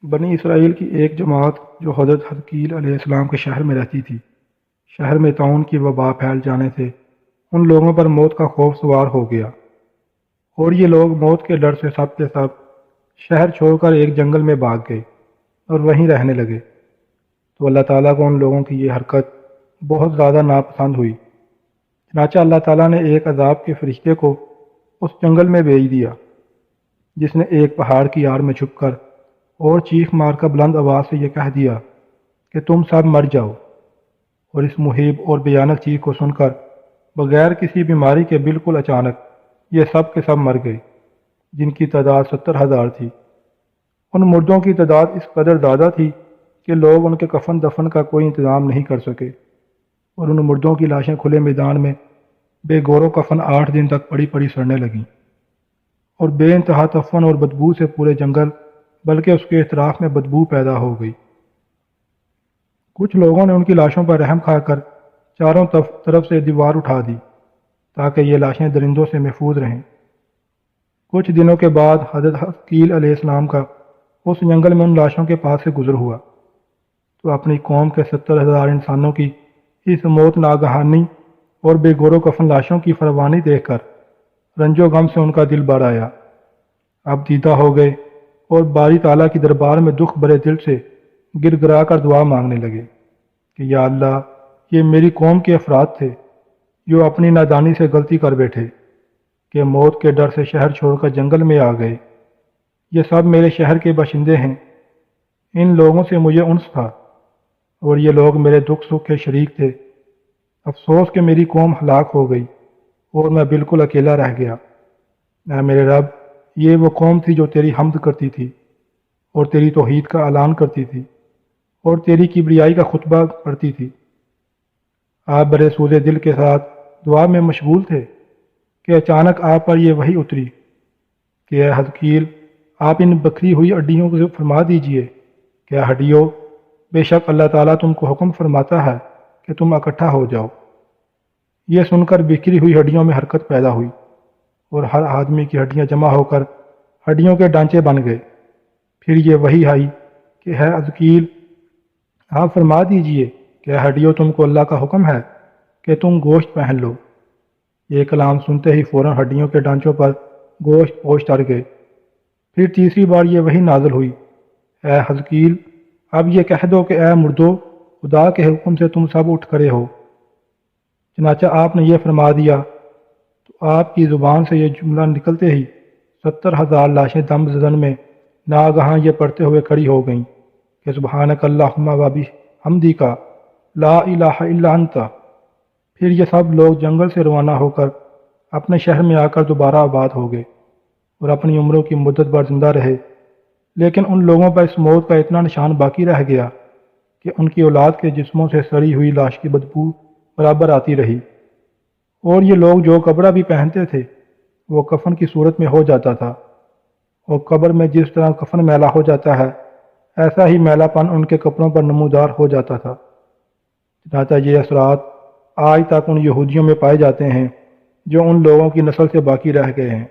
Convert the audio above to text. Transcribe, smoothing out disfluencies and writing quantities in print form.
بنی اسرائیل کی ایک جماعت جو حضرت حزقیل علیہ السلام کے شہر میں رہتی تھی، شہر میں طاعون کی وبا پھیل جانے سے ان لوگوں پر موت کا خوف سوار ہو گیا، اور یہ لوگ موت کے ڈر سے سب کے سب شہر چھوڑ کر ایک جنگل میں بھاگ گئے اور وہیں رہنے لگے۔ تو اللہ تعالیٰ کو ان لوگوں کی یہ حرکت بہت زیادہ ناپسند ہوئی، چنانچہ اللہ تعالیٰ نے ایک عذاب کے فرشتے کو اس جنگل میں بھیج دیا، جس نے ایک پہاڑ کی آڑ میں چھپ کر اور چیخ مار کر بلند آواز سے یہ کہہ دیا کہ تم سب مر جاؤ۔ اور اس مہیب اور بھیانک چیخ کو سن کر بغیر کسی بیماری کے بالکل اچانک یہ سب کے سب مر گئے، جن کی تعداد 70,000 تھی۔ ان مردوں کی تعداد اس قدر زیادہ تھی کہ لوگ ان کے کفن دفن کا کوئی انتظام نہیں کر سکے، اور ان مردوں کی لاشیں کھلے میدان میں بے گور و کفن 8 دن تک پڑی پڑی سڑنے لگیں، اور بے انتہا تفن اور بدبو سے پورے جنگل بلکہ اس کے اطراف میں بدبو پیدا ہو گئی۔ کچھ لوگوں نے ان کی لاشوں پر رحم کھا کر چاروں طرف سے دیوار اٹھا دی تاکہ یہ لاشیں درندوں سے محفوظ رہیں۔ کچھ دنوں کے بعد حضرت حزقیل علیہ السلام کا اس جنگل میں ان لاشوں کے پاس سے گزر ہوا، تو اپنی قوم کے 70,000 انسانوں کی اس موت ناگہانی اور بے گور و کفن لاشوں کی فراوانی دیکھ کر رنج و غم سے ان کا دل بھر آیا۔ اب دیدہ ہو گئے اور باری تعالیٰ کی دربار میں دکھ بھرے دل سے گر گرا کر دعا مانگنے لگے کہ یا اللہ، یہ میری قوم کے افراد تھے جو اپنی نادانی سے غلطی کر بیٹھے کہ موت کے ڈر سے شہر چھوڑ کر جنگل میں آ گئے۔ یہ سب میرے شہر کے باشندے ہیں، ان لوگوں سے مجھے انس تھا، اور یہ لوگ میرے دکھ سکھ کے شریک تھے۔ افسوس کہ میری قوم ہلاک ہو گئی اور میں بالکل اکیلا رہ گیا۔ اے میرے رب، یہ وہ قوم تھی جو تیری حمد کرتی تھی اور تیری توحید کا اعلان کرتی تھی اور تیری کبریائی کا خطبہ پڑھتی تھی۔ آپ بڑے سوزے دل کے ساتھ دعا میں مشغول تھے کہ اچانک آپ پر یہ وحی اتری کہ اے حزقیل، آپ ان بکھری ہوئی ہڈیوں کو فرما دیجئے کہ اے ہڈیوں، بے شک اللہ تعالیٰ تم کو حکم فرماتا ہے کہ تم اکٹھا ہو جاؤ۔ یہ سن کر بکھری ہوئی ہڈیوں میں حرکت پیدا ہوئی، اور ہر آدمی کی ہڈیاں جمع ہو کر ہڈیوں کے ڈھانچے بن گئے۔ پھر یہ وحی آئی کہ اے حزقیل، آپ فرما دیجئے کہ اے ہڈیوں، تم کو اللہ کا حکم ہے کہ تم گوشت پہن لو۔ یہ کلام سنتے ہی فوراً ہڈیوں کے ڈھانچوں پر گوشت پوش چڑھ گئے۔ پھر تیسری بار یہ وحی نازل ہوئی، اے حزقیل، اب یہ کہہ دو کہ اے مردو، خدا کے حکم سے تم سب اٹھ کھڑے ہو۔ چنانچہ آپ نے یہ فرما دیا، تو آپ کی زبان سے یہ جملہ نکلتے ہی 70,000 لاشیں دم زدن میں ناگہاں یہ پڑھتے ہوئے کھڑی ہو گئیں کہ سبحانک اللہم و بحمدک لا الہ الا انت۔ پھر یہ سب لوگ جنگل سے روانہ ہو کر اپنے شہر میں آ کر دوبارہ آباد ہو گئے اور اپنی عمروں کی مدت بھر زندہ رہے، لیکن ان لوگوں پر اس موت کا اتنا نشان باقی رہ گیا کہ ان کی اولاد کے جسموں سے سڑی ہوئی لاش کی بدبو برابر آتی رہی، اور یہ لوگ جو کپڑا بھی پہنتے تھے وہ کفن کی صورت میں ہو جاتا تھا، اور قبر میں جس طرح کفن میلا ہو جاتا ہے ایسا ہی میلا پن ان کے کپڑوں پر نمودار ہو جاتا تھا۔ چنانچہ یہ اثرات آج تک ان یہودیوں میں پائے جاتے ہیں جو ان لوگوں کی نسل سے باقی رہ گئے ہیں۔